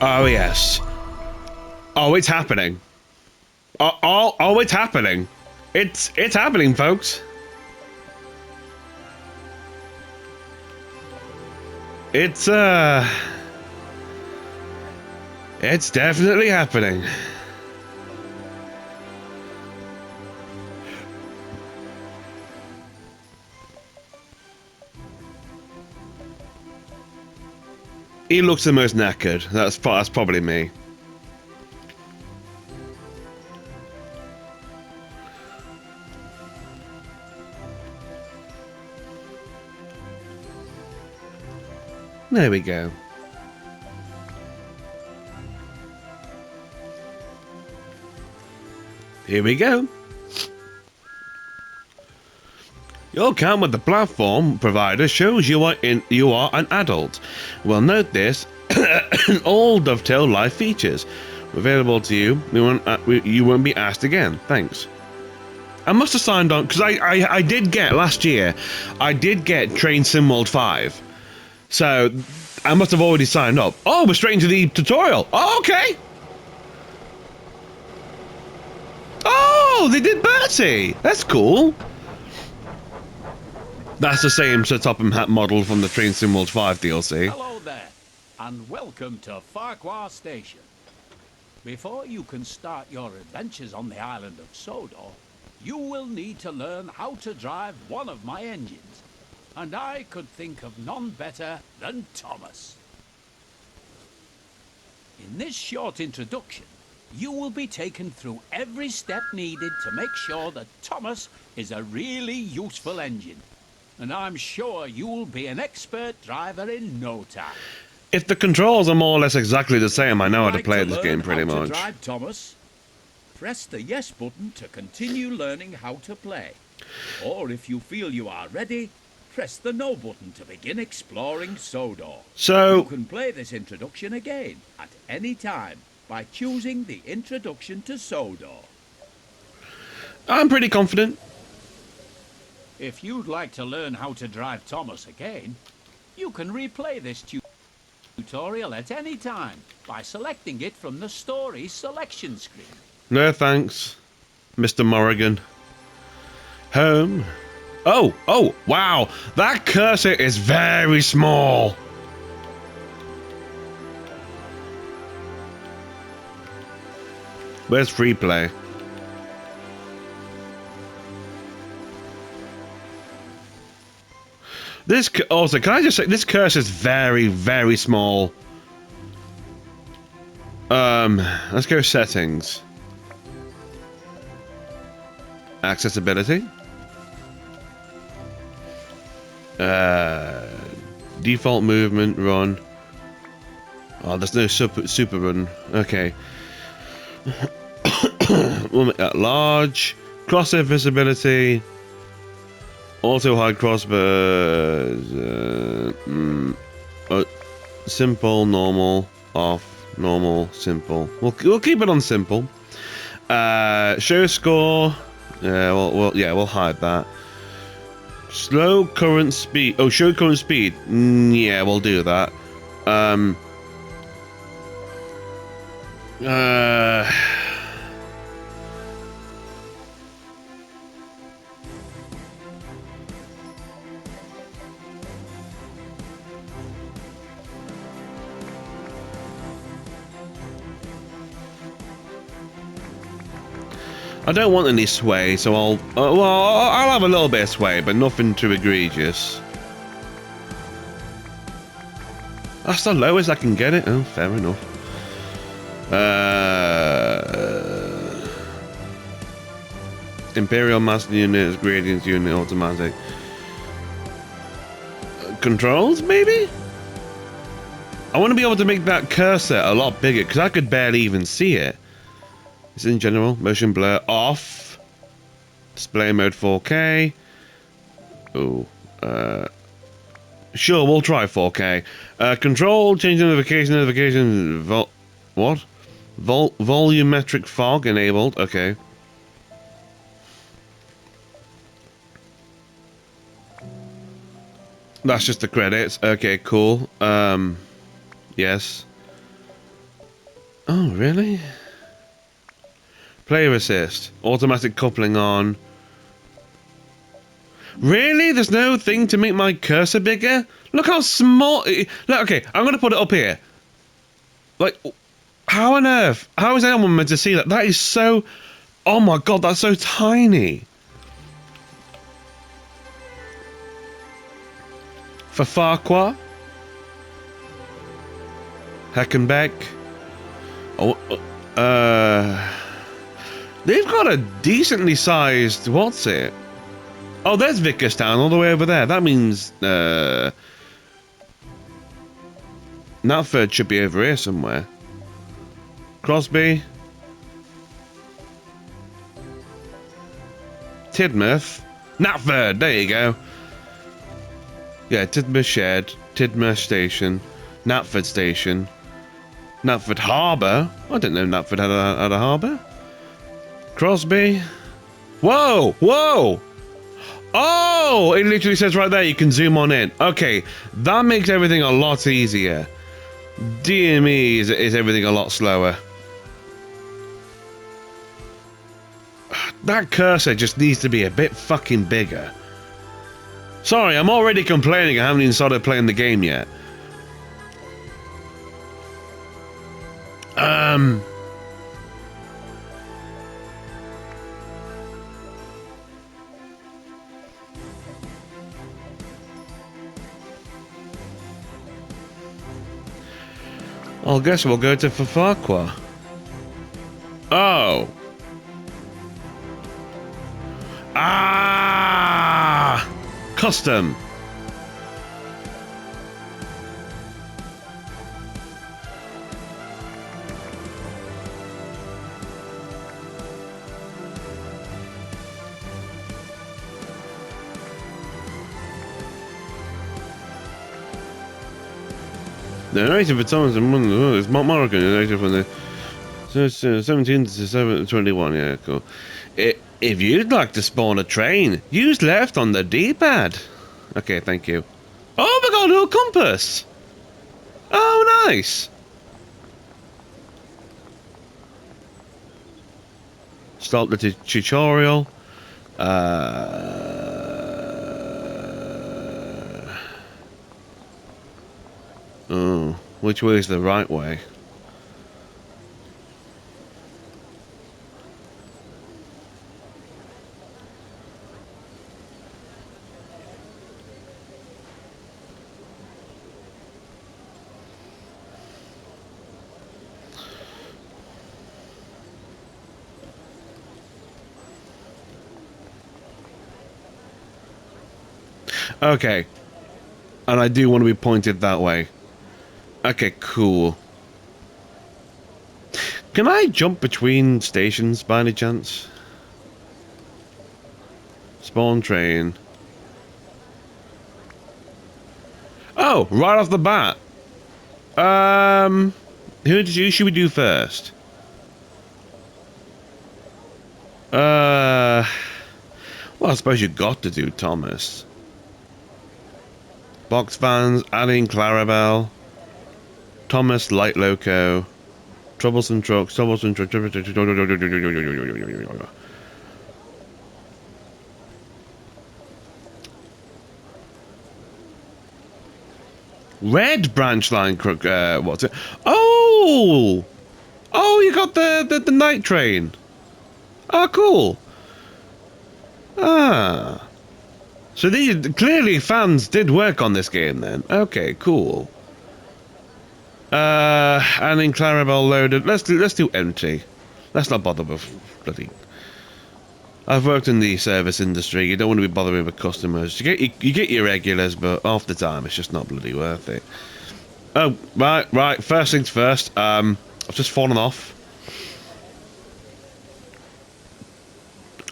Oh, yes. Oh, it's happening. Oh, it's happening. It's happening, folks. It's definitely happening. He looks the most knackered. That's probably me. There we go. Here we go. Your account with the platform provider shows you are an adult. Well, note this: all Dovetail live features available to you. You won't be asked again. Thanks. I must have signed on because I did get last year. I did get Train Sim World 5, so I must have already signed up. Oh, we're straight into the tutorial. Oh, okay. Oh, they did PERCY. That's cool. That's the same Sir Topham Hatt model from the Train Sim World 5 DLC. Hello there, and welcome to Farquhar Station. Before you can start your adventures on the island of Sodor, you will need to learn how to drive one of my engines. And I could think of none better than Thomas. In this short introduction, you will be taken through every step needed to make sure that Thomas is a really useful engine. And I'm sure you'll be an expert driver in no time. If the controls are more or less exactly the same, I know how to play this game pretty much. To drive, Thomas? Press the yes button to continue learning how to play. Or if you feel you are ready, press the no button to begin exploring Sodor. So you can play this introduction again at any time by choosing the introduction to Sodor. I'm pretty confident. If you'd like to learn how to drive Thomas again, you can replay this tutorial at any time by selecting it from the story selection screen. No thanks, Mr. Morrigan. Home. Oh, wow. That cursor is very small. Where's free play? This also, can I just say, this cursor is very, very small. Let's go settings. Accessibility. Default movement, run. Oh, there's no super run. Okay. We'll make that large. Crosshair visibility. Auto hide crossbows. Simple, normal, off, normal, simple. We'll keep it on simple. Show score. We'll hide that. Slow current speed. Oh, show current speed. Yeah, we'll do that. I don't want any sway, so I'll have a little bit of sway, but nothing too egregious. That's the lowest I can get it. Oh, fair enough. Imperial Master Unit, Gradients Unit, Automatic. Controls, maybe? I want to be able to make that cursor a lot bigger, because I could barely even see it. It's in general. Motion blur off. Display mode 4K. Oh. Sure, we'll try 4K. Control, change notification. What? Volumetric fog enabled. Okay. That's just the credits. Okay, cool. Yes. Oh, really? Player assist. Automatic coupling on. Really? There's no thing to make my cursor bigger? Look how small... Look, okay, I'm going to put it up here. Like, how on earth? How is anyone meant to see that? That is so... Oh my god, that's so tiny. For Farquhar. Heckenbeck. Oh, they've got a decently sized... What's it? Oh, there's Vickerstown all the way over there. That means, Knapford should be over here somewhere. Crosby. Tidmouth. Knapford, there you go. Yeah, Tidmouth Shed, Tidmouth Station, Knapford Station, Knapford Harbour. I didn't know Knapford had a harbour. Crosby. Whoa, whoa! Oh, it literally says right there you can zoom on in. Okay, that makes everything a lot easier. DME is everything a lot slower. That cursor just needs to be a bit fucking bigger. Sorry, I'm already complaining I haven't even started playing the game yet. I guess we'll go to Farquhar. Oh. Ah! Custom. The narrative for Thomas and Mundo is Moroccan, the narrative from the 17 to 21, yeah, cool. If you'd like to spawn a train, use left on the D-pad. Okay, thank you. Oh my god, no compass! Oh, nice! Start the tutorial. Oh, which way is the right way? Okay. And I do want to be pointed that way. Okay, cool. Can I jump between stations by any chance? Spawn train. Oh, right off the bat. Who should we do first? Well, I suppose you got to do Thomas. Box fans, adding Clarabelle. Thomas, Light Loco. Troublesome Trucks, Troublesome Trucks. Red branch line crook, what's it? Oh! Oh, you got the night train. Oh, cool. Ah. So these clearly fans did work on this game then. Okay, cool. And in Clarabelle loaded. Let's do empty. Let's not bother with bloody. I've worked in the service industry. You don't want to be bothering with customers. You get your regulars, but half the time it's just not bloody worth it. Oh, right. First things first. I've just fallen off.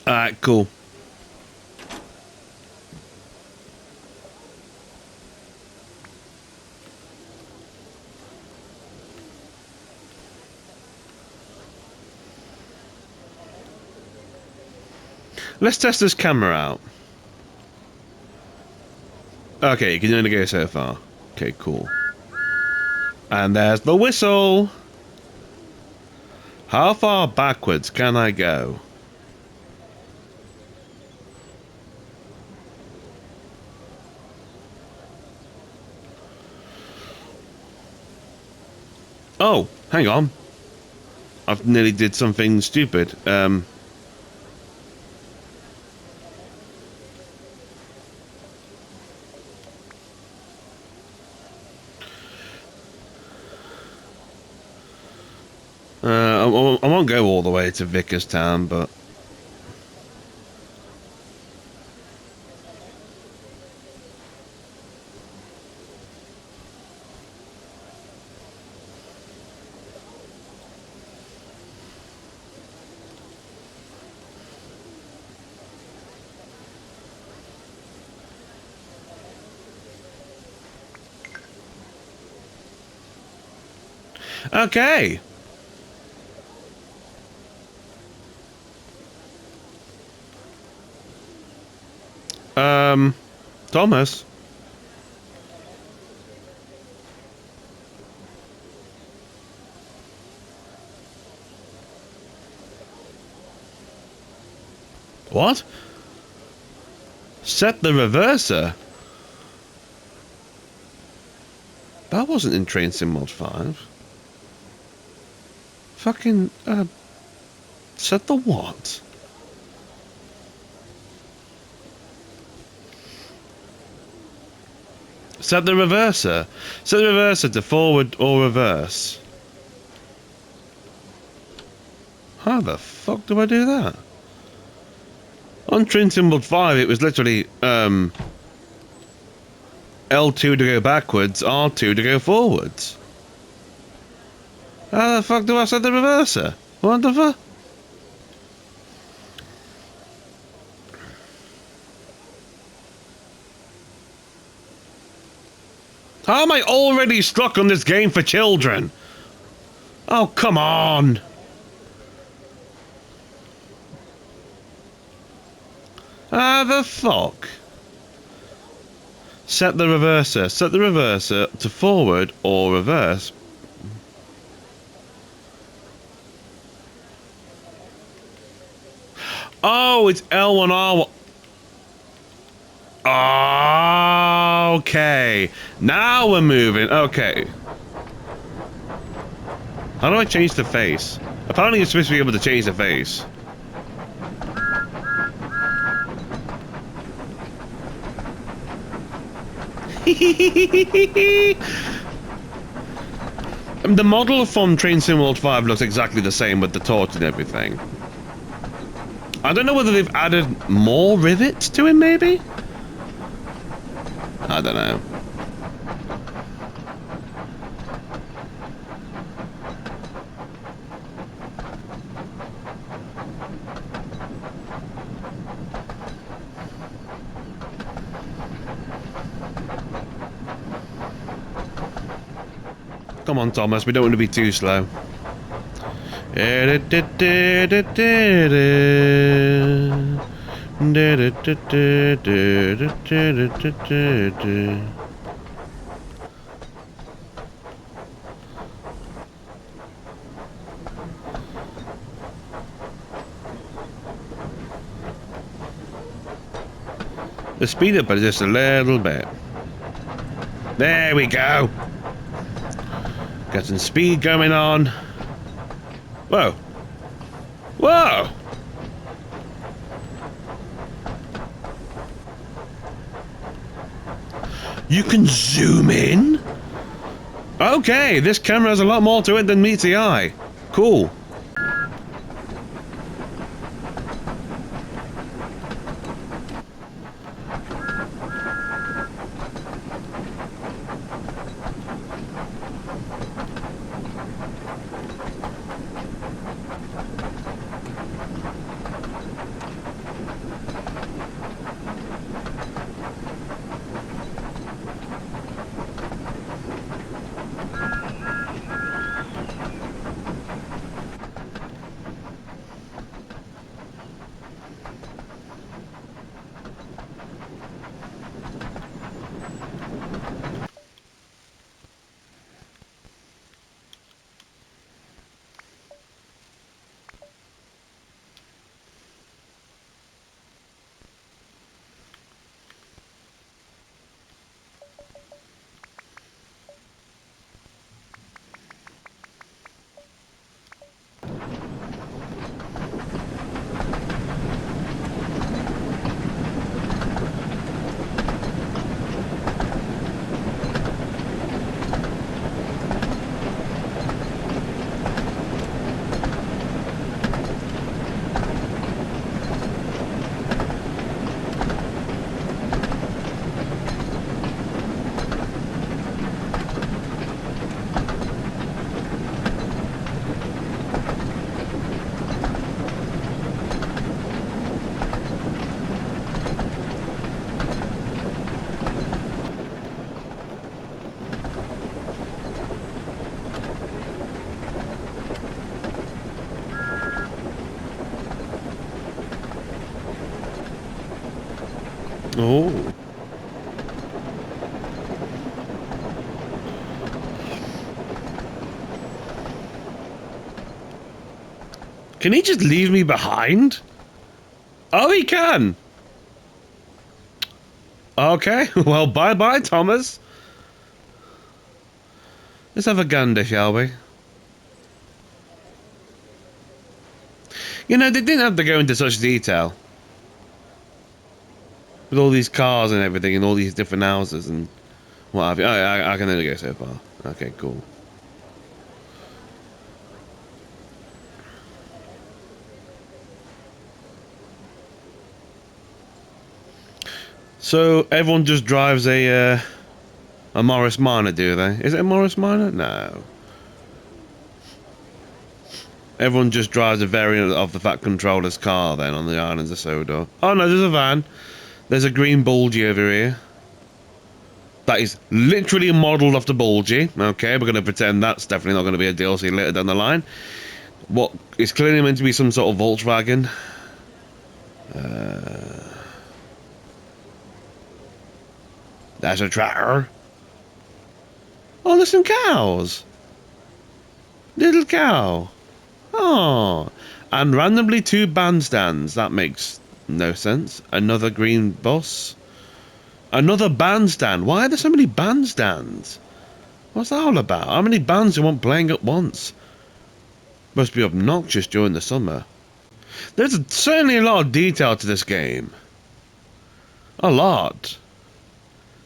Alright, cool. Let's test this camera out. Okay, you can only go so far. Okay, cool. And there's the whistle. How far backwards can I go? Oh, hang on. I've nearly did something stupid. I won't go all the way to Vicarstown, but... Okay. Thomas. What? Set the reverser? That wasn't in Train Sim Mod 5. Fucking, set the what? Set the reverser. Set the reverser to forward or reverse. How the fuck do I do that? On Train Sim Mod 5, it was literally, L2 to go backwards, R2 to go forwards. How the fuck do I set the reverser? What the fuck? How am I already stuck on this game for children? Oh, come on. How the fuck? Set the reverser. Set the reverser to forward or reverse. Oh, it's L1, R1. Okay. Now we're moving. Okay. How do I change the face? Apparently you're supposed to be able to change the face. The model from Train Sim World 5 looks exactly the same with the torch and everything. I don't know whether they've added more rivets to him, maybe? I don't know. Come on, Thomas, we don't want to be too slow. Let's speed up just a little bit. There we go. Got some speed going on. Whoa. Whoa! You can zoom in? Okay, this camera has a lot more to it than meets the eye. Cool. Oh. Can he just leave me behind? Oh, he can. Okay, well, bye-bye, Thomas. Let's have a gander, shall we? You know, they didn't have to go into such detail. With all these cars and everything, and all these different houses and what have you. I can only go so far. Okay, cool. So, everyone just drives a Morris Minor, do they? Is it a Morris Minor? No. Everyone just drives a variant of the Fat Controller's car then on the islands of Sodor. Oh no, there's a van. There's a green Bulgy over here. That is literally modelled after Bulgy. Okay, we're going to pretend that's definitely not going to be a DLC later down the line. What is clearly meant to be some sort of Volkswagen. There's a tractor. Oh, there's some cows. Little cow. Oh, and randomly 2 bandstands. That makes no sense. Another green bus. Another bandstand. Why are there so many bandstands? What's that all about? How many bands do you want playing at once? Must be obnoxious during the summer. There's certainly a lot of detail to this game. A lot.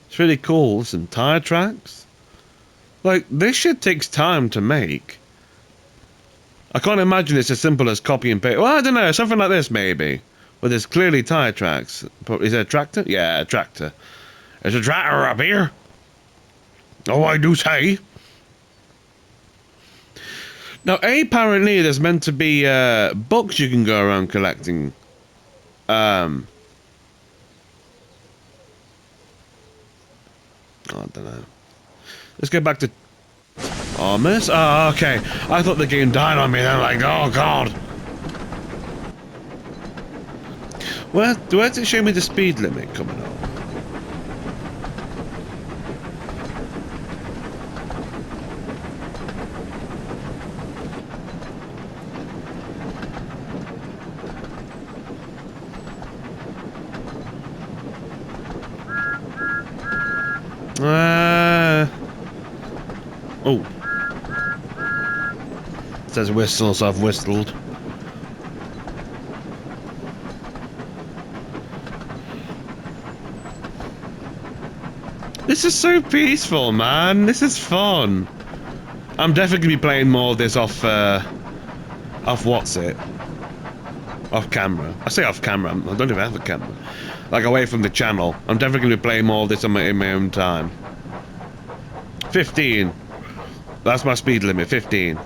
It's really cool. Some tire tracks. Like, this shit takes time to make. I can't imagine it's as simple as copy and paste. Well, I don't know, something like this maybe. Where there's clearly tire tracks. Is it a tractor? Yeah, a tractor. There's a tractor up here. Oh, I do say. Now, apparently there's meant to be books you can go around collecting. I don't know. Let's go back to Thomas. Oh, okay. I thought the game died on me. Then I'm like, oh god. Where does it show me the speed limit coming up? Oh. It says whistle, so I've whistled. This is so peaceful, man. This is fun. I'm definitely gonna be playing more of this off what's it? Off camera. I say off camera. I don't even have a camera. Like away from the channel. I'm definitely gonna be playing more of this in my own time. 15. That's my speed limit. 15.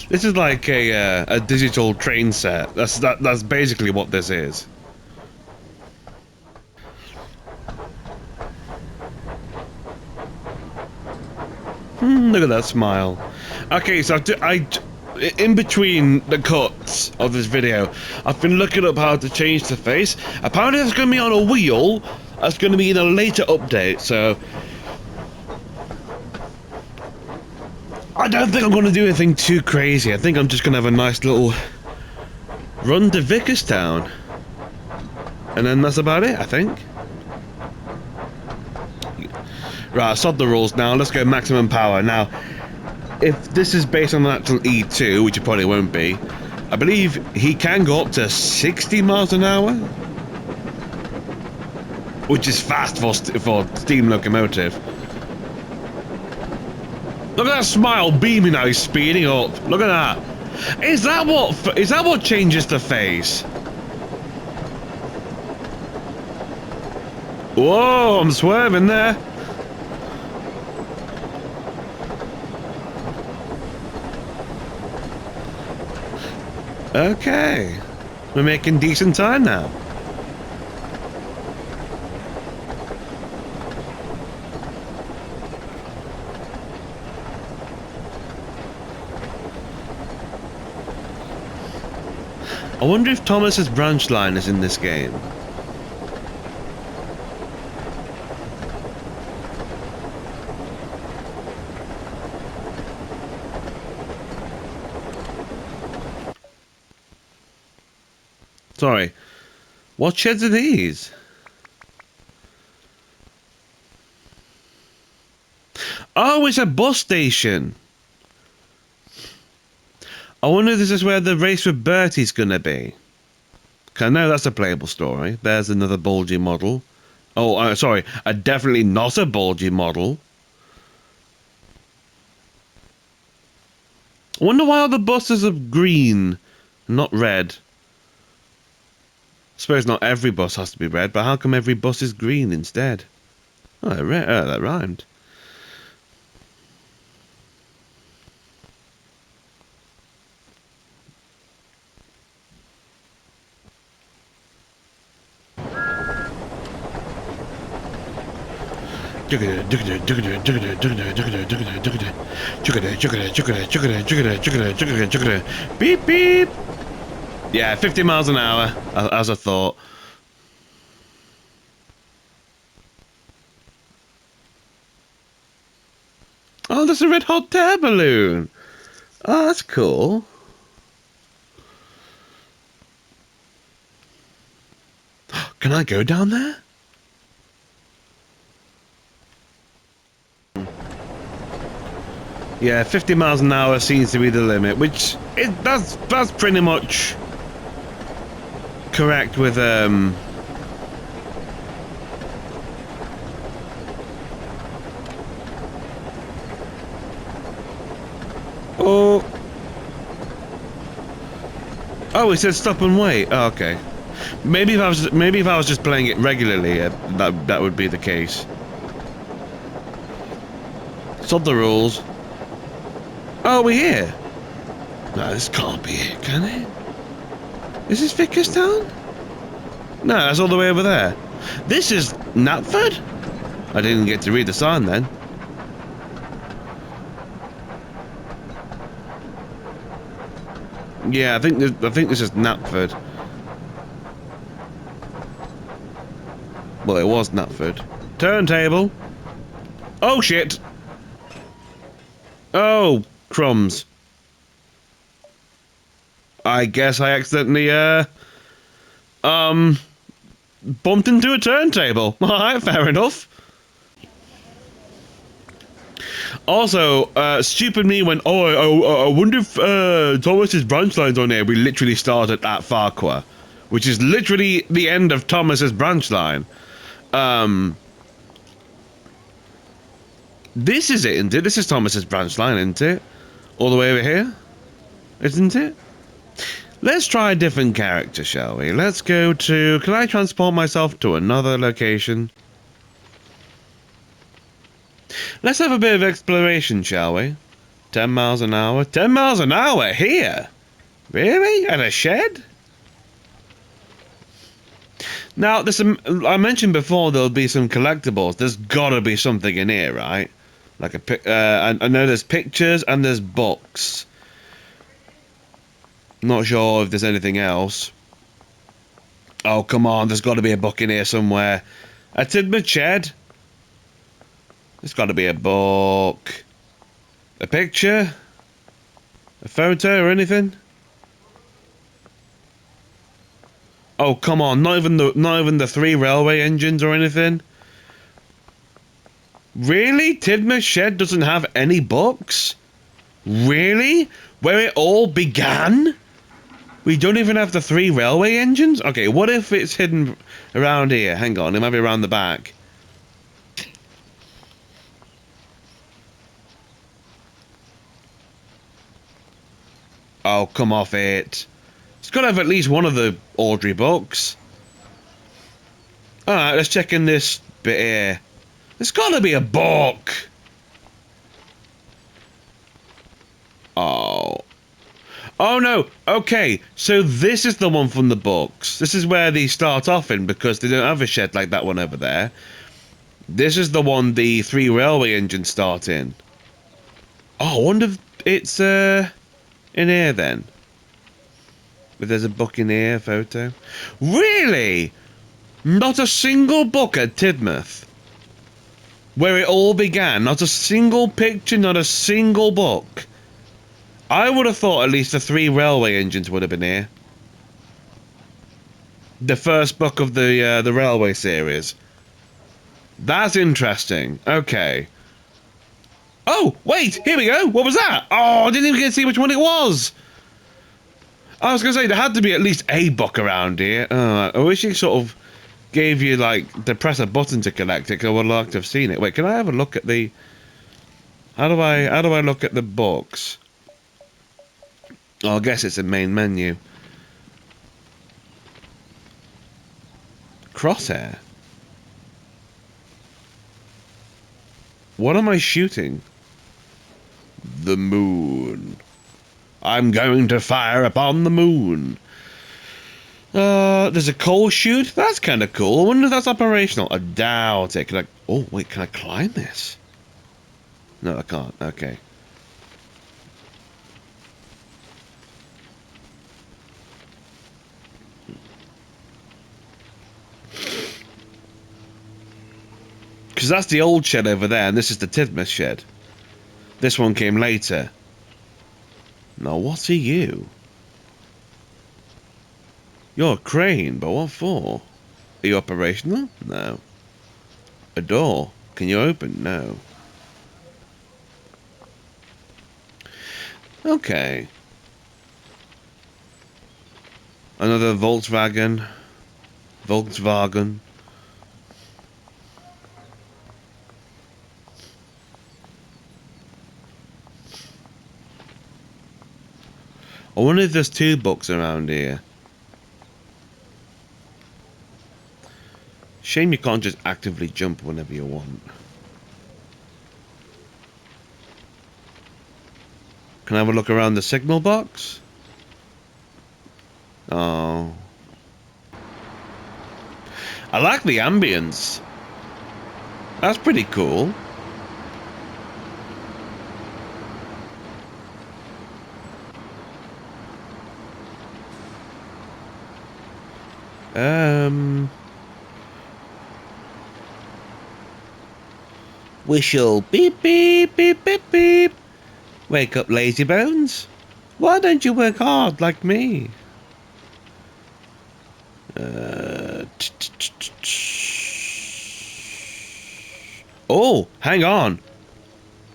This is like a digital train set. That's basically what this is. Look at that smile. Okay, so in between the cuts of this video, I've been looking up how to change the face. Apparently, that's going to be on a wheel. That's going to be in a later update. So I don't think I'm going to do anything too crazy. I think I'm just going to have a nice little run to Vickerstown. And then that's about it, I think. Right, sod the rules now. Let's go maximum power. Now, if this is based on an actual E2, which it probably won't be, I believe he can go up to 60 miles an hour. Which is fast for steam locomotive. Look at that smile beaming now, he's speeding up. Look at that. Is that what changes the face? Whoa, I'm swerving there. Okay. We're making decent time now. I wonder if Thomas's branch line is in this game. Sorry. What sheds are these? Oh, it's a bus station. I wonder if this is where the race with Bertie's gonna be. 'Cause I know that's a playable story. There's another bulgy model. Oh, sorry. Definitely not a bulgy model. I wonder why all the buses are green, not red. I suppose not every bus has to be red, but how come every bus is green instead? Oh, that rhymed. Beep beep. Yeah, 50 miles an hour, as I thought. Oh, there's a red hot air balloon. Oh, that's cool. Can I go down there? Yeah, 50 miles an hour seems to be the limit, which that's pretty much correct with Oh, it said stop and wait. Oh, okay. Maybe if I was just playing it regularly, that would be the case. Sod the rules. Oh, we're here. No, this can't be it, can it? Is this Vickerstown? No, that's all the way over there. This is Knapford? I didn't get to read the sign then. Yeah, I think this is Knapford. Well, it was Knapford. Turntable. Oh shit. Oh, crumbs. I guess I accidentally bumped into a turntable. Alright, fair enough. Also, stupid me went, I wonder if Thomas's branch line's on here. We literally started at Farquhar, which is literally the end of Thomas's branch line. This is it, isn't it? This is Thomas's branch line, isn't it? All the way over here? Isn't it? Let's try a different character, shall we? Let's go to... Can I transport myself to another location? Let's have a bit of exploration, shall we? 10 miles an hour? 10 miles an hour? Here? Really? At a shed? Now, I mentioned before there'll be some collectibles. There's gotta be something in here, right? Like I know there's pictures and there's books. Not sure if there's anything else. Oh, come on, there's got to be a book in here somewhere. A Tidmouth Shed? There's got to be a book. A picture? A photo or anything? Oh, come on, not even the 3 railway engines or anything? Really? Tidmouth Shed doesn't have any books? Really? Where it all began? We don't even have the 3 railway engines? Okay, what if it's hidden around here? Hang on, it might be around the back. Oh, come off it. It's got to have at least one of the Audrey books. Alright, let's check in this bit here. There's gotta be a book! Oh. Oh no, okay, so this is the one from the books. This is where they start off in, because they don't have a shed like that one over there. This is the one the 3 railway engines start in. Oh, I wonder if it's in here then. If there's a book in here, photo. Really? Not a single book at Tidmouth? Where it all began? Not a single picture, not a single book? I would have thought at least the 3 railway engines would have been here. The first book of the railway series. That's interesting. Okay. Oh, wait, here we go. What was that? Oh, I didn't even get to see which one it was. I was going to say, there had to be at least a book around here. I wish it sort of gave you, like, to press a button to collect it, because I would like to have seen it. Wait, can I have a look at the... How do I look at the books? Oh, I guess it's a main menu. Crosshair? What am I shooting? The moon. I'm going to fire upon the moon. There's a coal chute? That's kind of cool. I wonder if that's operational. I doubt it. Can I... Oh, wait, can I climb this? No, I can't. Okay. Because that's the old shed over there, and this is the Tidmouth shed. This one came later. Now, what are you? You're a crane, but what for? Are you operational? No. A door. Can you open? No. Okay. Another Volkswagen. Volkswagen. I wonder if there's 2 books around here. Shame you can't just actively jump whenever you want. Can I have a look around the signal box? Oh. I like the ambience. That's pretty cool. Whistle. Beep, beep, beep, beep, beep. Wake up, lazy bones. Why don't you work hard like me? Oh, hang on.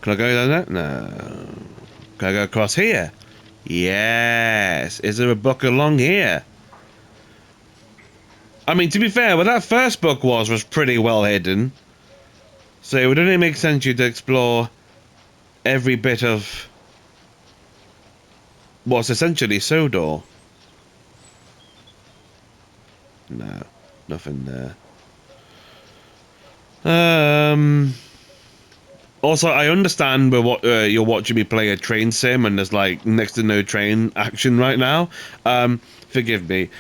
Can I go down there? No. Can I go across here? Yes. Is there a book along here? I mean, to be fair, what that first book was pretty well hidden. So it would only make sense you to explore every bit of what's essentially Sodor. No, nothing there. Also, I understand what you're watching me play a train sim, and there's like next to no train action right now. Forgive me.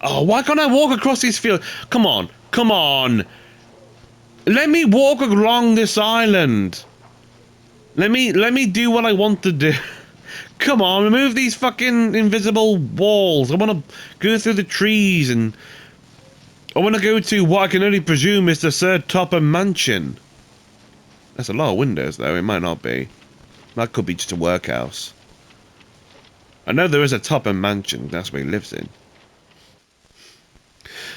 Oh, why can't I walk across these fields? Come on, come on. Let me walk along this island. Let me do what I want to do. Come on, remove these fucking invisible walls. I want to go through the trees, and I want to go to what I can only presume is the Sir Topham Mansion. That's a lot of windows, though. It might not be. That could be just a workhouse. I know there is a Topham Mansion. That's where he lives in.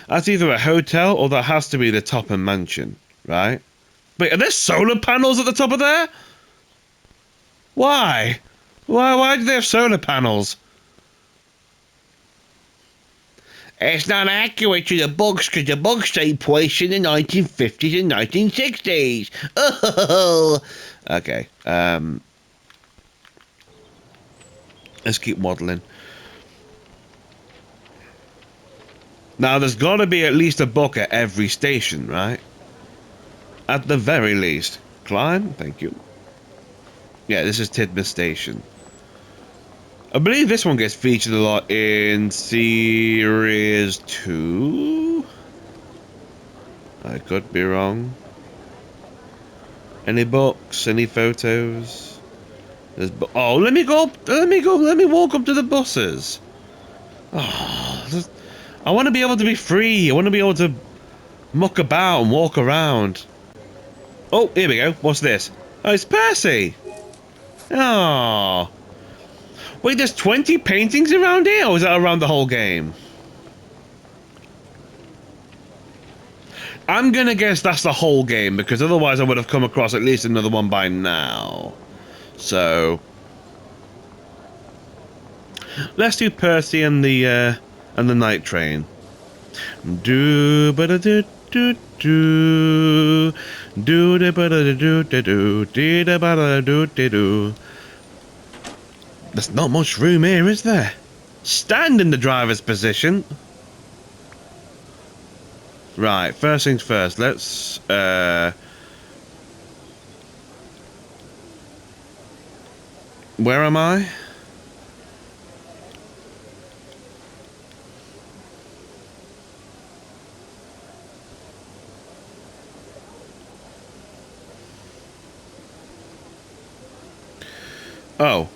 That's either a hotel or that has to be the Topham Mansion, right? Wait, are there solar panels at the top of there? Why? Why do they have solar panels? It's not accurate to the books because the books take place in the 1950s and 1960s. Oh, okay. Let's keep waddling. Now, there's got to be at least a book at every station, right? At the very least. Climb? Thank you. Yeah, this is Tidmouth Station. I believe this one gets featured a lot in Series 2? I could be wrong. Any books? Any photos? Oh, let me walk up to the buses. Oh, I want to be able to be free. I want to be able to muck about and walk around. Oh, here we go. What's this? Oh, it's Percy. Oh. Wait, there's 20 paintings around here, or is that around the whole game? I'm gonna guess that's the whole game, because otherwise I would have come across at least another one by now. So let's do Percy and the night train. Do ba da do do do do da ba da do do do da ba da do do do. There's not much room here, is there? Stand in the driver's position. Right, first things first, let's where am I? Oh.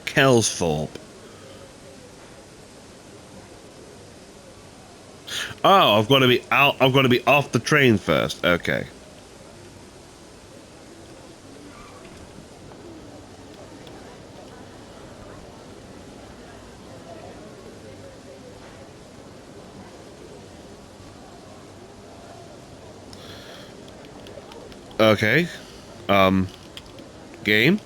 Kelsthorpe. Oh, I've got to be out. I've got to be off the train first. Okay. Okay. Game?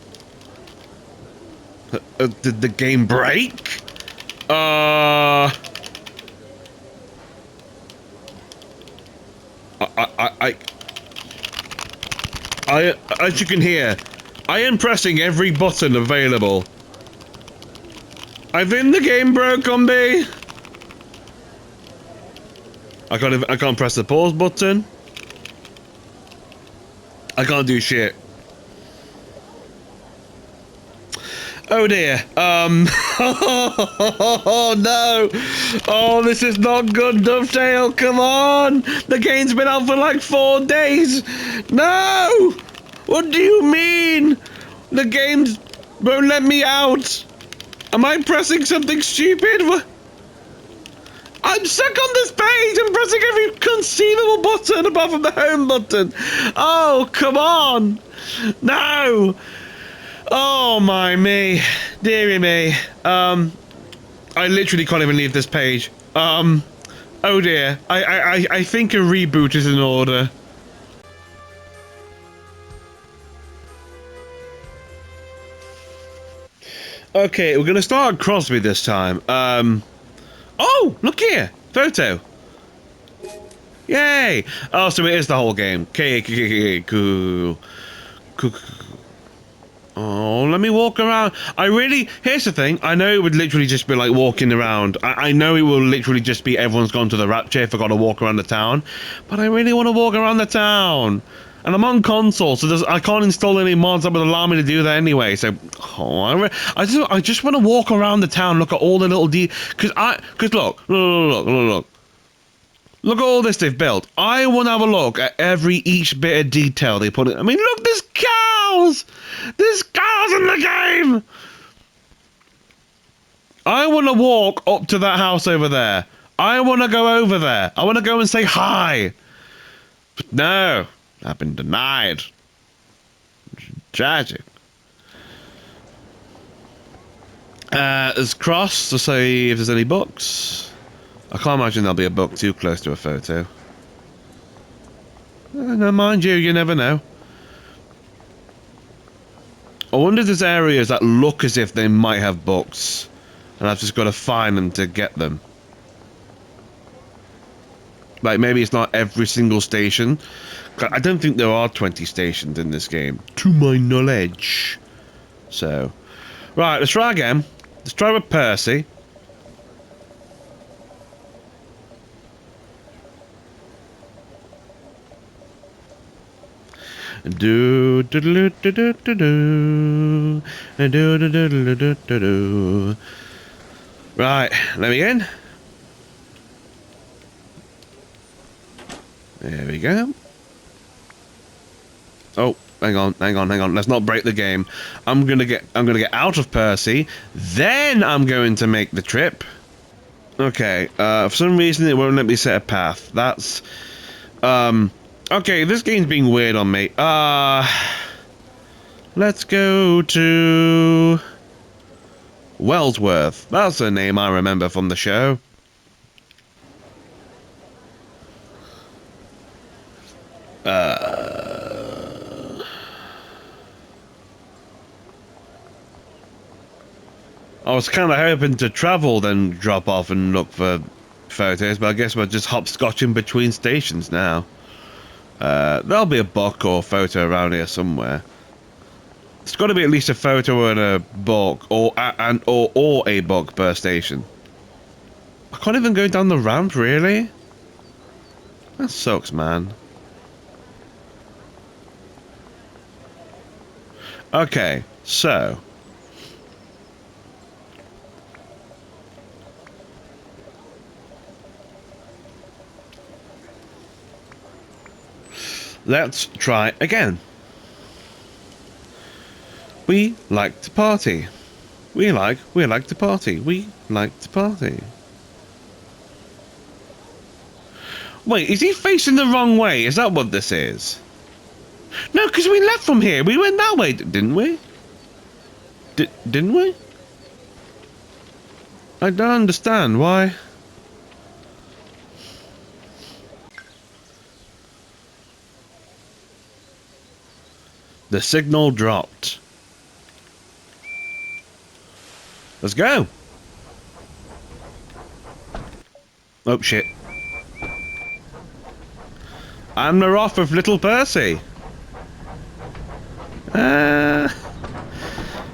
Did the game break? As you can hear, I am pressing every button available. I think the game broke on me. I can't press the pause button. I can't do shit. Oh dear. Oh no. Oh, this is not good, Dovetail. Come on. The game's been out for like 4 days. No. What do you mean? The game won't let me out. Am I pressing something stupid? I'm stuck on this page. I'm pressing every conceivable button apart from the home button. Oh, come on. No. Oh my me, dearie me. I literally can't even leave this page. Oh dear. I think a reboot is in order. Okay, we're gonna start at Crosby this time. Oh, look here, photo. Yay! Oh, so it is the whole game. Cool. Oh, let me walk around. Here's the thing. I know it would literally just be like walking around. I know it will literally just be everyone's gone to the rapture if I gotta walk around the town. But I really want to walk around the town. And I'm on console, so I can't install any mods that would allow me to do that anyway. So, I just want to walk around the town, look at all the little Because look. Look at all this they've built. I want to have a look at each bit of detail they put in. I mean, look, there's cows! There's cows in the game! I want to walk up to that house over there. I want to go over there. I want to go and say hi. But no, I've been denied. Tragic. There's cross to say if there's any books. I can't imagine there'll be a book too close to a photo. No, mind you never know. I wonder if there's areas that look as if they might have books. and I've just got to find them to get them. Like, maybe it's not every single station. I don't think there are 20 stations in this game, to my knowledge. So, right, let's try again. Let's try with Percy. Do do do do do do do do do do do do do do. Right, let me in. There we go. Oh, hang on. Let's not break the game. I'm gonna get out of Percy, then I'm going to make the trip. Okay. For some reason it won't let me set a path. That's okay, this game's being weird on me. Let's go to Wellsworth. That's a name I remember from the show. I was kind of hoping to travel, then drop off and look for photos, but I guess we're just hopscotching between stations now. There'll be a book or photo around here somewhere. It's got to be at least a photo and a book, or a book per station. I can't even go down the ramp, really? That sucks, man. Okay, so let's try again. We like to party. We like to party. We like to party. Wait, is he facing the wrong way? Is that what this is? No, because we left from here. We went that way, didn't we? Didn't we? I don't understand why. The signal dropped. Let's go. Oh, shit. I'm the wrath of little Percy.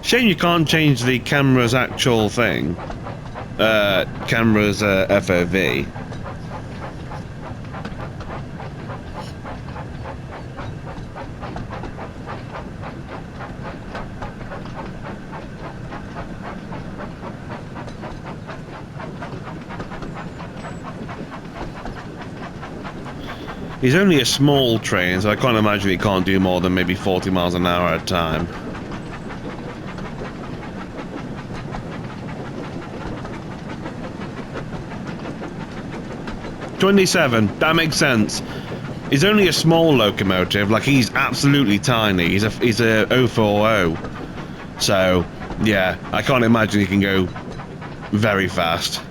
Shame you can't change the camera's actual thing. Camera's FOV. He's only a small train, so I can't imagine he can't do more than maybe 40 miles an hour at a time. $27. That makes sense. He's only a small locomotive. Like, he's absolutely tiny. He's a 040. So, yeah, I can't imagine he can go very fast.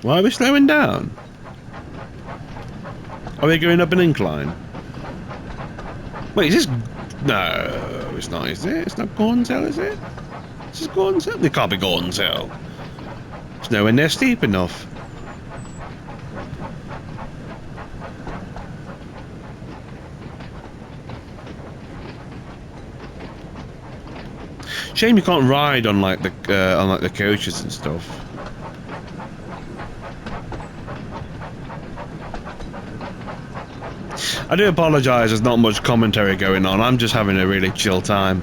Why are we slowing down? Are we going up an incline? Wait, is this... No, it's not, is it? It's not Gordon's Hill, is it? Is this Gordon's Hill? It can't be Gordon's Hill. It's nowhere near steep enough. Shame you can't ride on like the coaches and stuff. I do apologise, there's not much commentary going on. I'm just having a really chill time.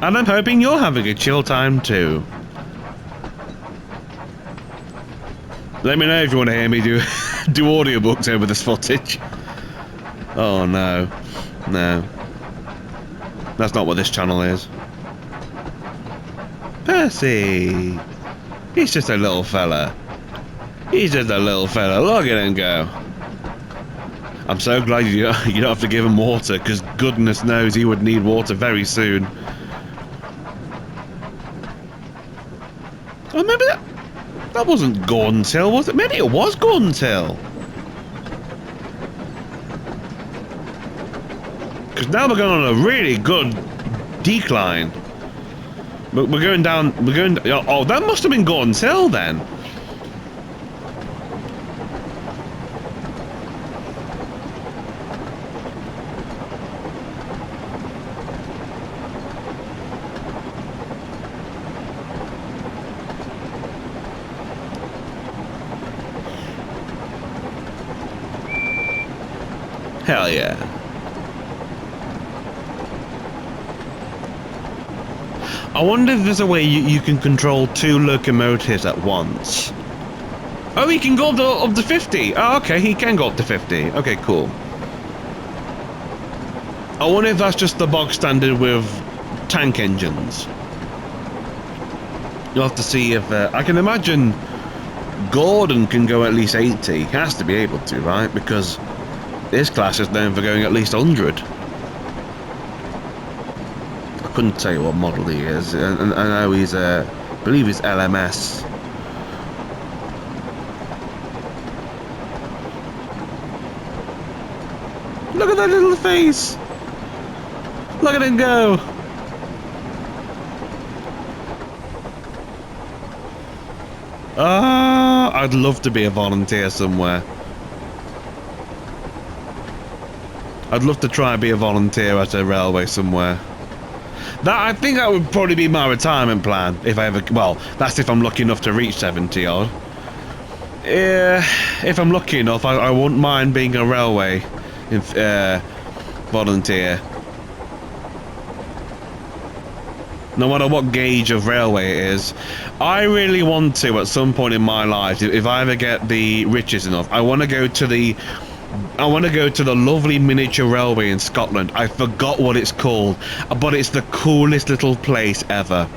And I'm hoping you're having a chill time too. Let me know if you want to hear me do audiobooks over this footage. Oh no. No. That's not what this channel is. Percy! He's just a little fella. He's just a little fella. Look at him go. I'm so glad you don't have to give him water, because goodness knows he would need water very soon. Oh, maybe that wasn't Gordon's Hill, was it? Maybe it was Gordon's Hill. Because now we're going on a really good decline. We're going down. Oh, that must have been Gordon's Hill then. Hell yeah. I wonder if there's a way you can control 2 locomotives at once. Oh, he can go up to 50. Oh, okay, he can go up to 50. Okay, cool. I wonder if that's just the bog standard with tank engines. You'll have to see if... I can imagine Gordon can go at least 80. He has to be able to, right? Because this class is known for going at least 100. I couldn't tell you what model he is. And I know he's I believe he's LMS. Look at that little face. Look at him go. I'd love to be a volunteer somewhere. I'd love to try and be a volunteer at a railway somewhere. I think that would probably be my retirement plan if I ever... Well, that's if I'm lucky enough to reach 70 odd. If I'm lucky enough, I wouldn't mind being a railway volunteer. No matter what gauge of railway it is. I really want to, at some point in my life, if I ever get the riches enough, I want to go to the lovely miniature railway in Scotland. I forgot what it's called, but it's the coolest little place ever.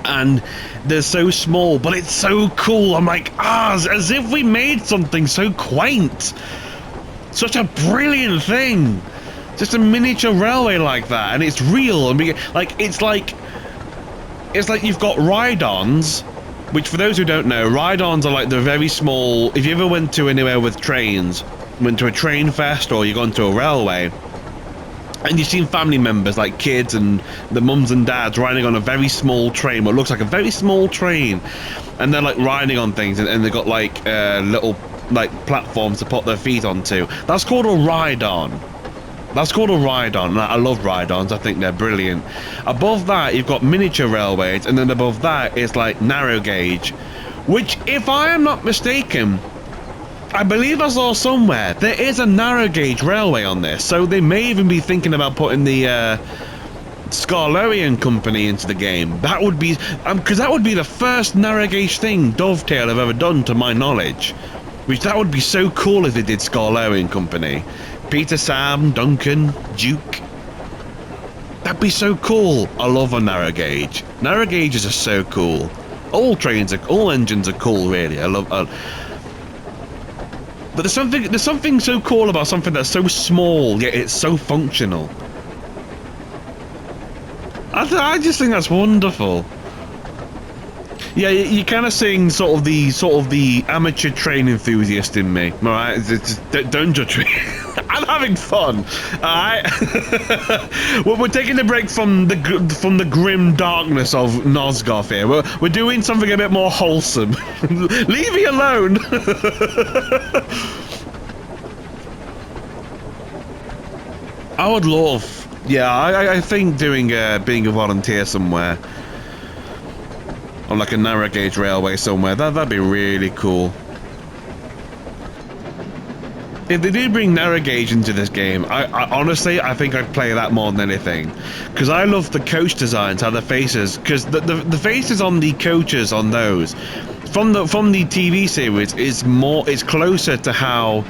And they're so small, but it's so cool. I'm like, as if we made something so quaint. Such a brilliant thing. Just a miniature railway like that, and it's real. I mean, it's like you've got ride-ons, which for those who don't know, ride-ons are like the very small. If you ever went to anywhere with trains, went to a train fest, or you gone to a railway, and you've seen family members like kids and the mums and dads riding on a very small train, what looks like a very small train, and they're like riding on things, and they've got like little like platforms to put their feet onto. That's called a ride-on. That's called a ride-on. I love ride-ons. I think they're brilliant. Above that, you've got miniature railways, and then above that is like narrow gauge, which, if I am not mistaken, I believe I saw somewhere there is a narrow gauge railway on this. So they may even be thinking about putting the Scarlorian company into the game. That would be because that would be the first narrow gauge thing Dovetail have ever done, to my knowledge. Which that would be so cool if they did Scarlorian company. Peter, Sam, Duncan, Duke. That'd be so cool. I love a narrow gauge. Narrow gauges are so cool. All engines are cool, really. I love. But there's something so cool about something that's so small yet it's so functional. I just think that's wonderful. Yeah, you kind of seeing sort of the amateur train enthusiast in me. All right, don't judge me. I'm having fun. All right. We're taking a break from the grim darkness of Nosgoth here. We're doing something a bit more wholesome. Leave me alone. I would love. Yeah, I think doing being a volunteer somewhere. On like a narrow gauge railway somewhere. That'd be really cool. if they do bring narrow gauge into this game, I honestly, I think I'd play that more than anything, because I love the coach designs, how the faces, because the faces on the coaches on those from the TV series is closer to how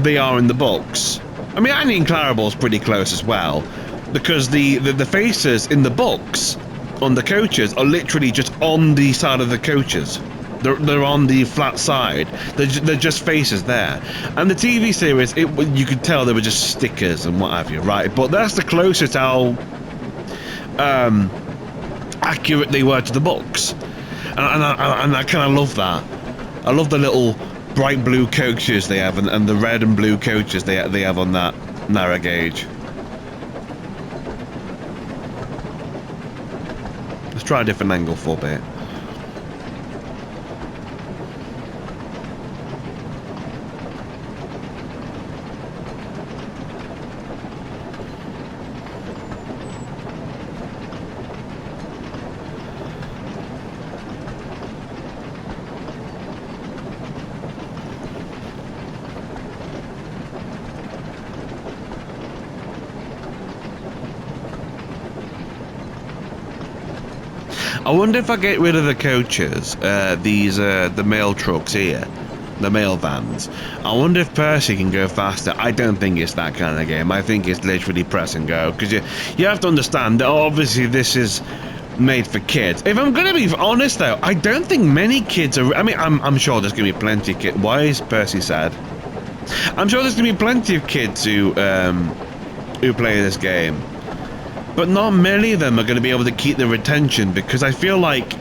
they are in the books. I mean, Annie and Clarabelle's pretty close as well, because the faces in the books on the coaches are literally just on the side of the coaches. They're on the flat side. They're just faces there. And the TV series, you could tell they were just stickers and what have you, right? But that's the closest how accurate they were to the books. And I kind of love that. I love the little bright blue coaches they have, and the red and blue coaches they have on that narrow gauge. Let's try a different angle for a bit. I wonder if I get rid of the coaches, the mail trucks here, the mail vans. I wonder if Percy can go faster. I don't think it's that kind of game. I think it's literally press and go, because you have to understand that obviously this is made for kids. If I'm going to be honest though, I don't think many kids are. I mean, I'm sure there's going to be plenty of kids. Why is Percy sad? I'm sure there's going to be plenty of kids who play this game. But not many of them are going to be able to keep their attention, because I feel like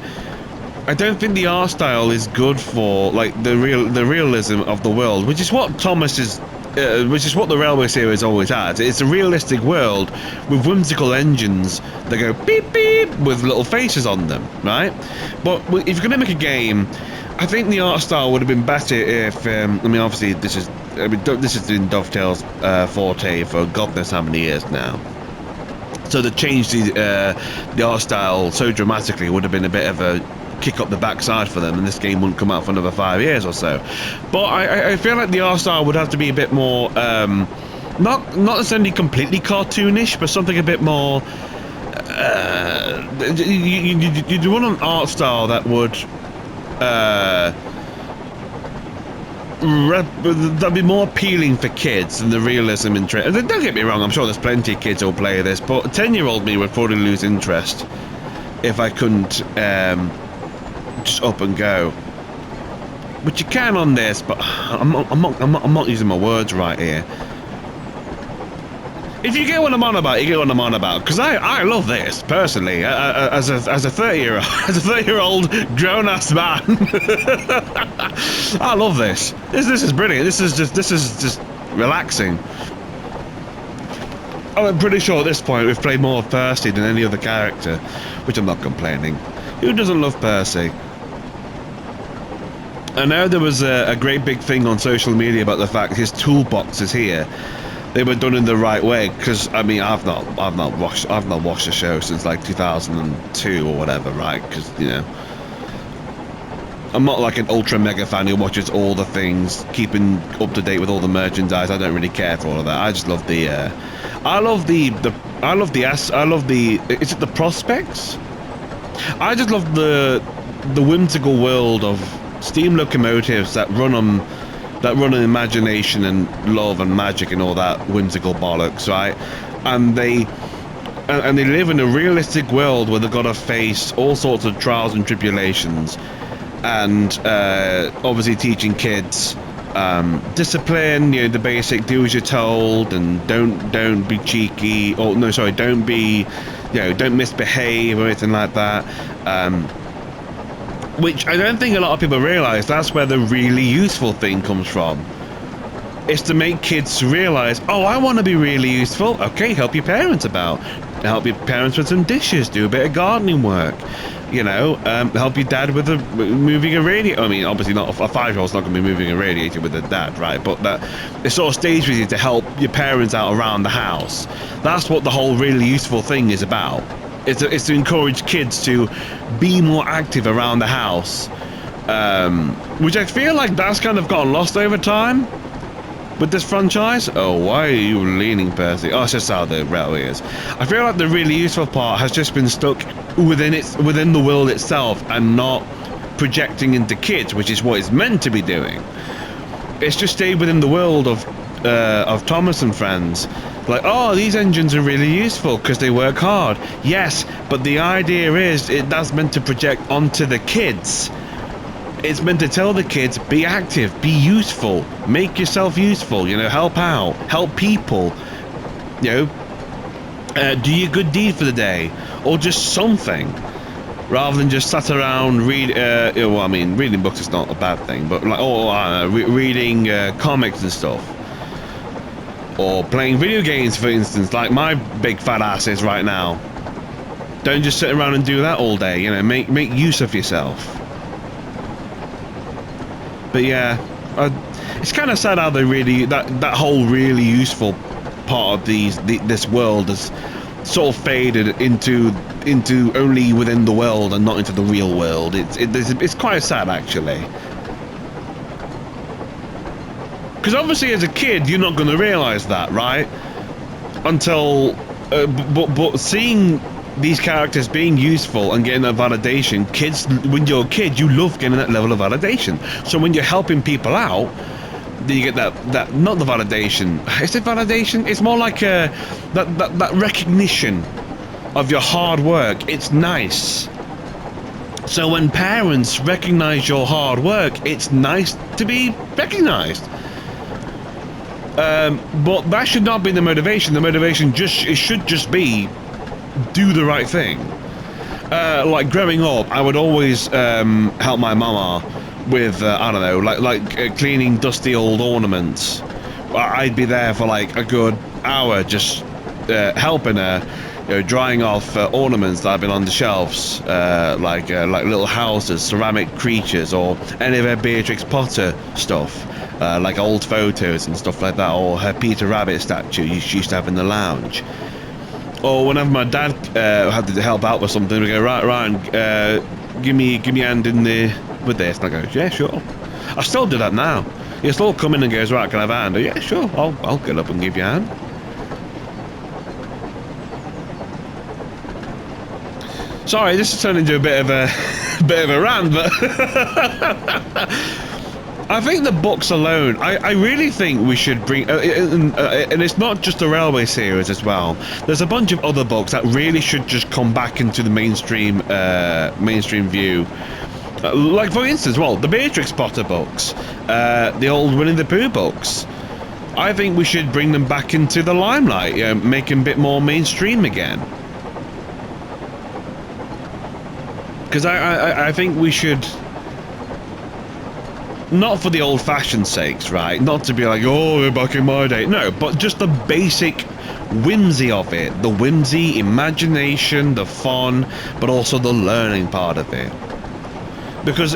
I don't think the art style is good for like the realism of the world, which is what which is what the Railway series always has. It's a realistic world with whimsical engines that go beep beep with little faces on them, right? But if you're going to make a game, I think the art style would have been better if I mean, obviously this is in Dovetail's forte for God knows how many years now. So to change the art style so dramatically would have been a bit of a kick up the backside for them, and this game wouldn't come out for another 5 years or so. But I feel like the art style would have to be a bit more, not necessarily completely cartoonish, but something a bit more. You'd want an art style that would. That'd be more appealing for kids than the realism interest. Don't get me wrong, I'm sure there's plenty of kids who'll play this, but 10-year-old me would probably lose interest if I couldn't just up and go. But you can on this, but I'm not using my words right here. If you get what I'm on about, you get what I'm on about. Because I love this personally, as a 30-year-old grown-ass man. I love this. This is brilliant. This is just relaxing. I'm pretty sure at this point we've played more of Percy than any other character, which I'm not complaining. Who doesn't love Percy? I know there was a great big thing on social media about the fact his toolbox is here. They were done in the right way, because I mean I've not watched the show since like 2002 or whatever, right? Because you know I'm not like an ultra mega fan who watches all the things, keeping up to date with all the merchandise. I don't really care for all of that. I just love the is it the prospects? I just love the whimsical world of steam locomotives that run on imagination and love and magic and all that whimsical bollocks, right? And they live in a realistic world where they've got to face all sorts of trials and tribulations, and obviously teaching kids discipline, you know, the basic do as you're told, and don't be cheeky, or no, sorry, don't misbehave or anything like that. Which I don't think a lot of people realise that's where the really useful thing comes from. It's to make kids realise, oh, I want to be really useful. Okay, help your parents help your parents with some dishes, do a bit of gardening work, you know, help your dad with moving a radiator. I mean, obviously not a 5-year-old's not going to be moving a radiator with their dad, right? But that it sort of stays with you to help your parents out around the house. That's what the whole really useful thing is about. It's to encourage kids to be more active around the house, which I feel like that's kind of gotten lost over time. with this franchise. Oh, why are you leaning, Percy? Oh, it's just how the railway is. I feel like the really useful part has just been stuck within the world itself and not projecting into kids, which is what it's meant to be doing. It's just stayed within the world of Thomas and friends. Like, oh, these engines are really useful because they work hard. Yes, but the idea is that's meant to project onto the kids. It's meant to tell the kids, be active, be useful, make yourself useful, you know, help out, help people, you know, do your good deed for the day, or just something, rather than just sat around well, I mean, reading books is not a bad thing, but like, reading comics and stuff, or playing video games, for instance, like my big fat ass is right now. Don't just sit around and do that all day, you know, make use of yourself. But yeah, it's kind of sad how they really that whole really useful part of this world has sort of faded into only within the world and not into the real world. It's quite sad actually, because obviously as a kid you're not going to realize that, right? Until but seeing these characters being useful and getting that validation, kids, when you're a kid, you love getting that level of validation. So when you're helping people out, then you get that not the validation. Is it validation? It's more like that recognition of your hard work. It's nice. So when parents recognize your hard work, it's nice to be recognized. But that should not be the motivation. The motivation should just be do the right thing. Like growing up, I would always help my mama with I don't know, like cleaning dusty old ornaments. I'd be there for like a good hour just helping her, you know, drying off ornaments that have been on the shelves, like little houses, ceramic creatures, or any of her Beatrix Potter stuff, like old photos and stuff like that, or her Peter Rabbit statue she used to have in the lounge. Or whenever my dad had to help out with something, we go, right, Ryan, give me a hand with this. And I go, yeah, sure. I still do that now. He'll still come in and goes, right, can I have a hand? I go, yeah, sure. I'll get up and give you a hand. Sorry, this has turned into a bit of a rant, but I think the books alone, I really think we should bring, and it's not just the Railway series as well. There's a bunch of other books that really should just come back into the mainstream view. Like for instance, well, the Beatrix Potter books, the old Winnie the Pooh books. I think we should bring them back into the limelight, make them a bit more mainstream again. Because I think we should. Not for the old-fashioned sakes, right? Not to be like, oh, we're back in my day. No, but just the basic whimsy of it. The whimsy, imagination, the fun, but also the learning part of it. Because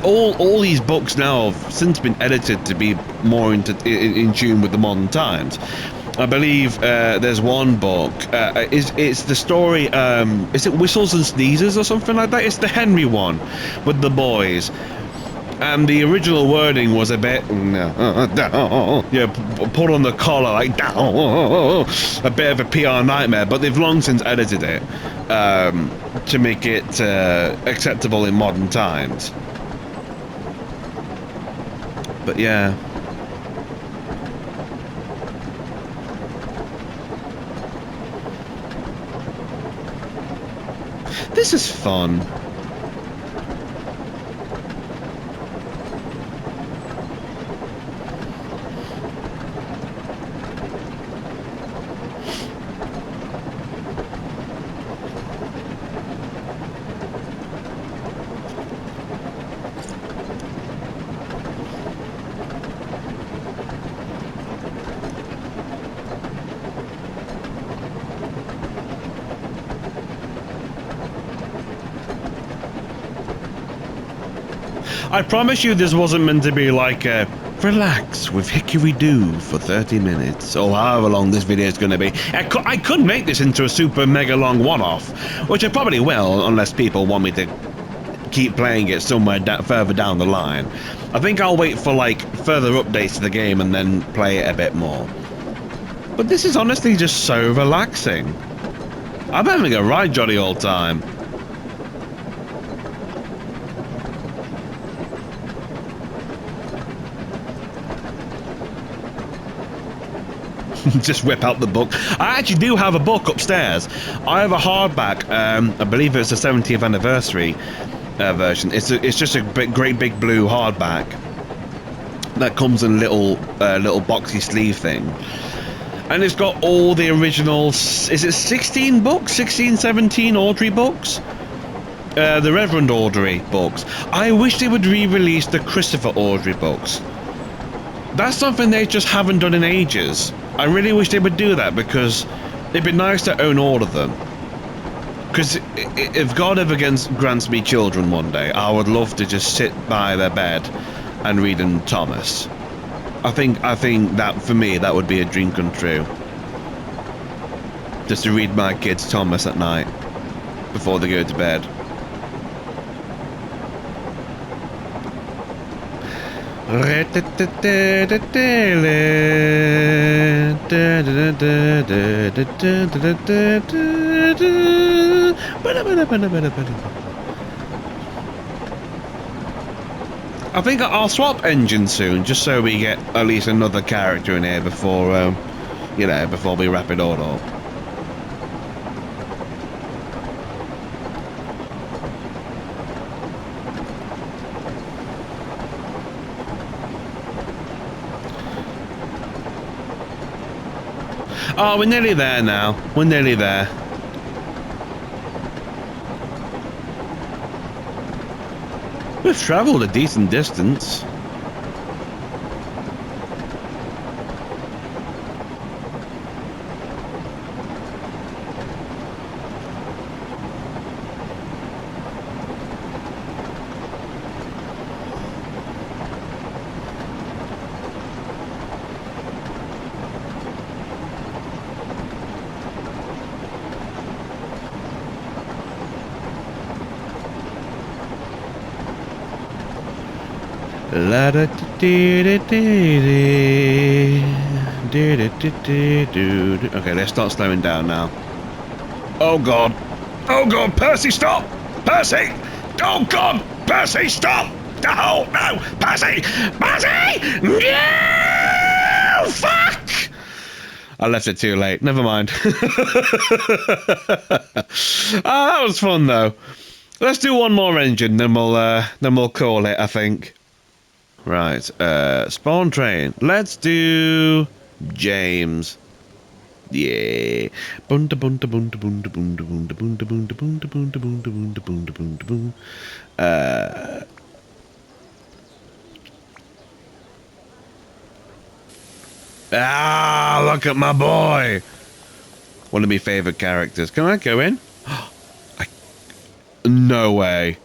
all these books now have since been edited to be more in tune with the modern times. I believe there's one book. It's the story. Is it Whistles and Sneezes or something like that? It's the Henry one with the boys. And the original wording was a bit, put on the collar like a bit of a PR nightmare. But they've long since edited it to make it acceptable in modern times. But yeah. This is fun. I promise you this wasn't meant to be like a relax with Hickory Doo for 30 minutes, or however long this video is going to be. I could make this into a super mega long one-off, which I probably will, unless people want me to keep playing it somewhere further down the line. I think I'll wait for like further updates to the game and then play it a bit more. But this is honestly just so relaxing. I'm having a right jolly old time. Just whip out the book. I actually do have a book upstairs. I have a hardback. I believe it's the 70th anniversary version. It's just a great big blue hardback that comes in little boxy sleeve thing, and it's got all the original. Is it 16 books? 16, 17 Audrey books? The Reverend Audrey books. I wish they would re-release the Christopher Audrey books. That's something they just haven't done in ages. I really wish they would do that, because it'd be nice to own all of them. Because if God ever grants me children one day, I would love to just sit by their bed and read them Thomas. I think that for me that would be a dream come true. Just to read my kids Thomas at night before they go to bed. I think I'll swap engine soon, just so we get at least another character in here before, before we wrap it all up. Oh, we're nearly there now. We're nearly there. We've travelled a decent distance. La da dee dee dee dee. Okay, let's start slowing down now. Oh god! Oh god! Percy, stop! Percy! Oh god! Percy, stop! No! No! Percy! Percy! No! Fuck! I left it too late. Never mind. That was fun though. Let's do one more engine, then we'll call it, I think. Right, spawn train. Let's do James. Yeah. Bunta bunta bunta bunta bunta bunta bunta bunta bunta bunta bunta bunta bunta bunta bunta. Look at my boy. One of my favorite characters. Can I go in? No way.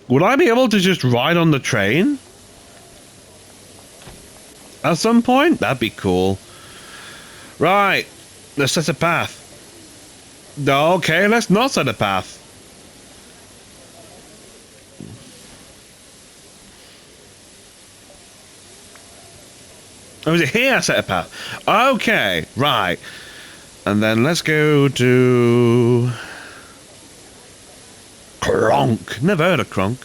Would I be able to just ride on the train? At some point? That'd be cool. Right. Let's set a path. Okay, let's not set a path. Oh, is it here I set a path? Okay, right. And then let's go to... Kronk. Never heard of Kronk.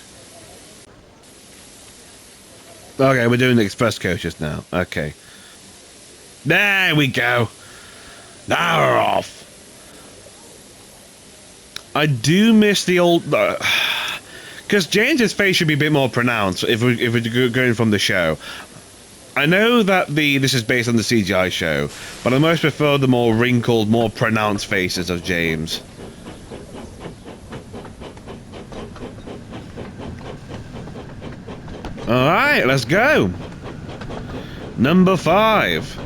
Okay, we're doing the express coaches now. Okay. There we go. Now we're off. I do miss the old... Because James's face should be a bit more pronounced if we're going from the show. I know that this is based on the CGI show, but I most prefer the more wrinkled, more pronounced faces of James. Alright, let's go. Number 5.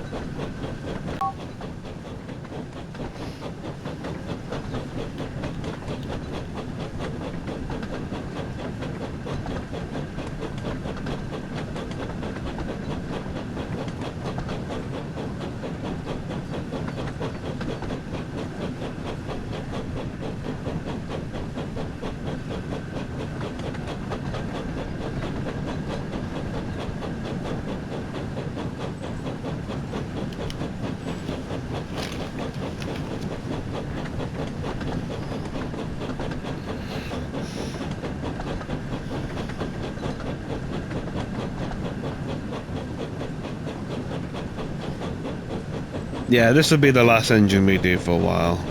Yeah, this will be the last engine we do for a while.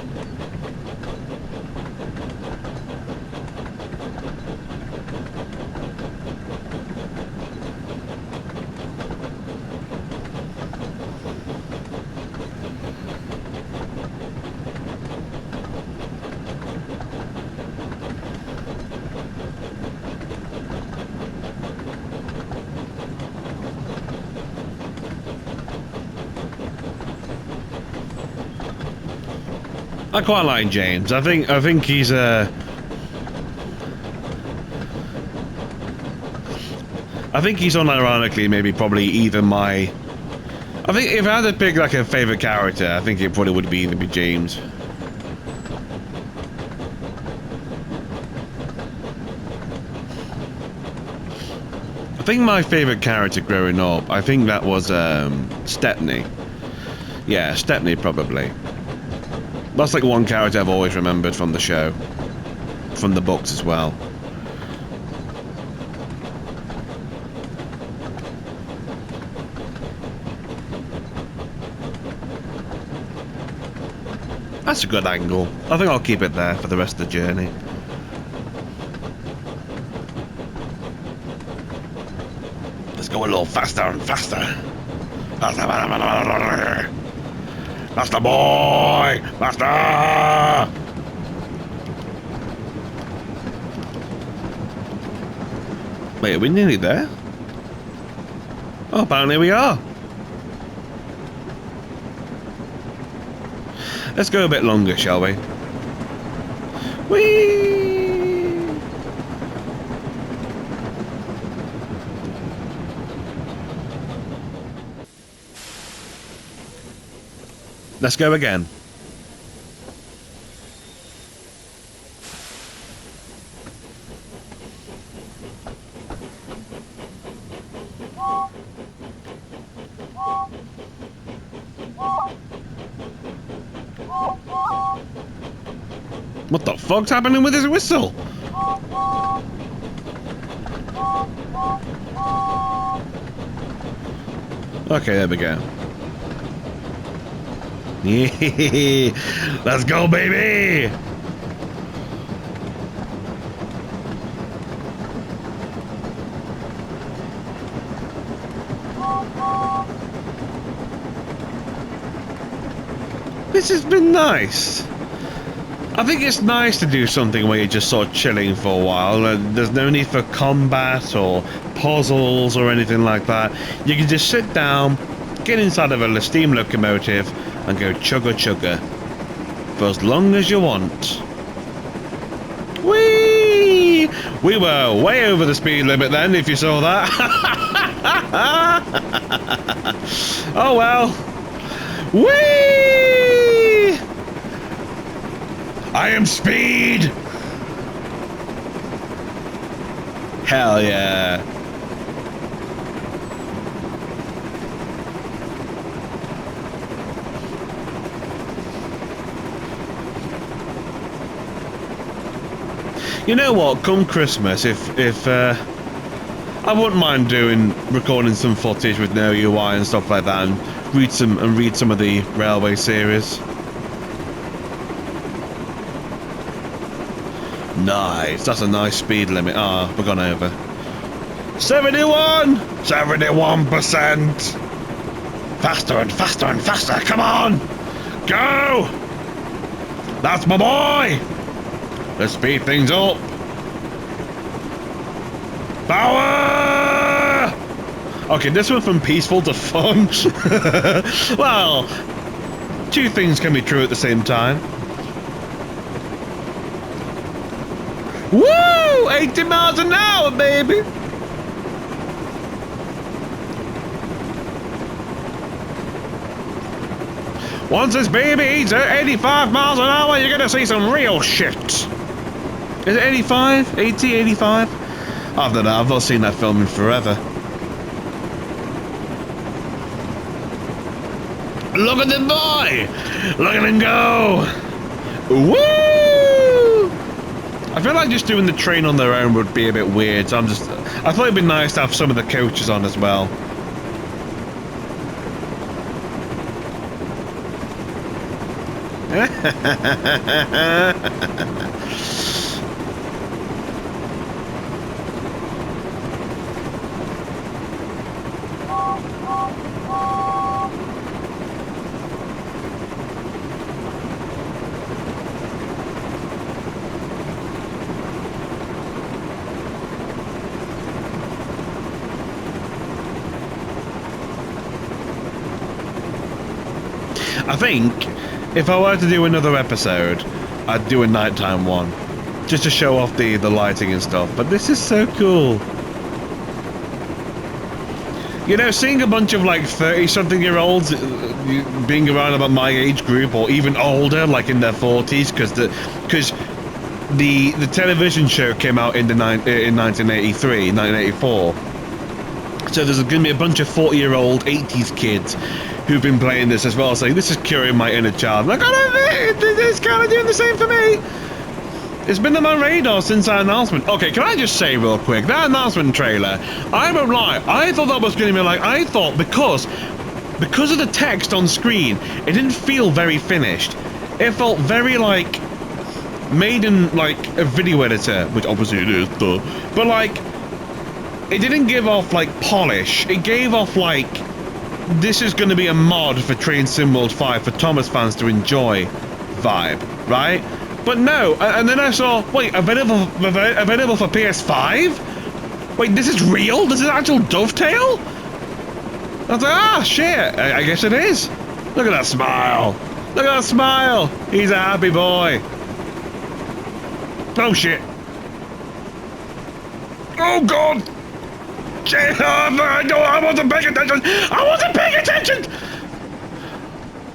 I quite like James. I think he's I think he's unironically maybe probably either my. I think if I had to pick like a favorite character, I think it probably would be either be James. I think my favorite character growing up, I think that was Stepney. Yeah, Stepney probably. That's like one character I've always remembered from the show. From the books as well. That's a good angle. I think I'll keep it there for the rest of the journey. Let's go a little faster and faster. Faster. Faster, boy! Faster! Wait, are we nearly there? Oh, apparently we are. Let's go a bit longer, shall we? Whee! Let's go again. What the fuck's happening with his whistle? Okay, there we go. Yeah, let's go, baby! This has been nice. I think it's nice to do something where you're just sort of chilling for a while. There's no need for combat or puzzles or anything like that. You can just sit down, get inside of a steam locomotive, and go chugga chugga for as long as you want. Whee! We were way over the speed limit then, if you saw that. Oh well. Whee! I am speed! Hell yeah. You know what? Come Christmas, if I wouldn't mind recording some footage with no UI and stuff like that, and read some of the railway series. Nice, that's a nice speed limit. Ah, we're gone over. 71! 71%! Faster and faster and faster, come on! Go! That's my boy! Let's speed things up. Power! Okay, this went from peaceful to fun. Well, two things can be true at the same time. Woo! 80 miles an hour, baby! Once this baby eats at 85 miles an hour, you're gonna see some real shit. Is it 85? 80? 85? I don't know, I've not seen that film in forever. Look at the boy! Look at him go! Woo! I feel like just doing the train on their own would be a bit weird, so I thought it'd be nice to have some of the coaches on as well. I think if I were to do another episode, I'd do a nighttime one, just to show off the lighting and stuff. But this is so cool. You know, seeing a bunch of like 30-something-year-olds being around about my age group, or even older, like in their 40s, because the television show came out in 1983, 1984. So there's going to be a bunch of 40-year-old 80s kids who've been playing this as well, saying, this is curing my inner child. Like, it's kind of doing the same for me. It's been on my radar since that announcement. Okay, can I just say real quick, that announcement trailer, I won't lie, I thought that was going to be like, I thought because of the text on screen, it didn't feel very finished. It felt very, like, made in, like, a video editor, which obviously it is, duh. But, like, it didn't give off, like, polish. It gave off, like, this is going to be a mod for Train Sim World 5 for Thomas fans to enjoy vibe, right? But no, and then I saw, wait, available for PS5? Wait, this is real? This is actual Dovetail? I was like, ah, shit, I guess it is. Look at that smile. Look at that smile. He's a happy boy. Oh, shit. Oh, God. Shit, I wasn't paying attention. I wasn't paying attention.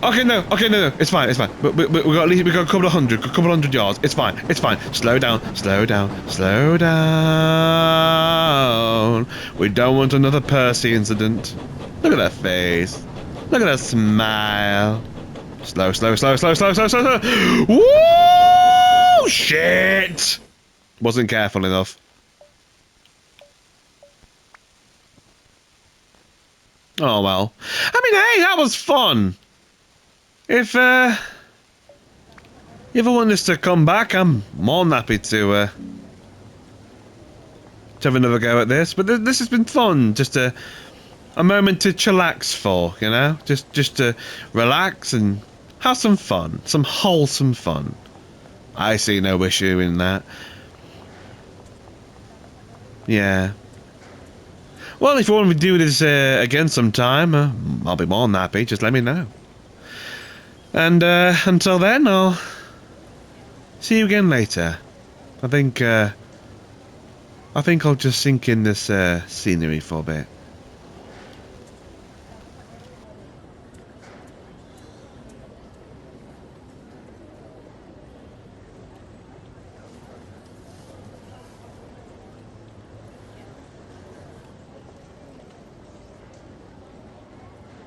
Okay, no, it's fine. We got at least a couple of hundred yards. It's fine. Slow down. We don't want another PERCY incident. Look at that face. Look at that smile. Slow. Woo! Shit! Wasn't careful enough. Oh well. I mean, hey, that was fun. If you ever want us to come back, I'm more than happy to have another go at this. But this has been fun. Just a moment to chillax for, you know? Just to relax and have some fun. Some wholesome fun. I see no issue in that. Yeah. Well, if you want me to do this again sometime, I'll be more than happy. Just let me know. And until then, I'll see you again later. I think I'll just sink in this scenery for a bit.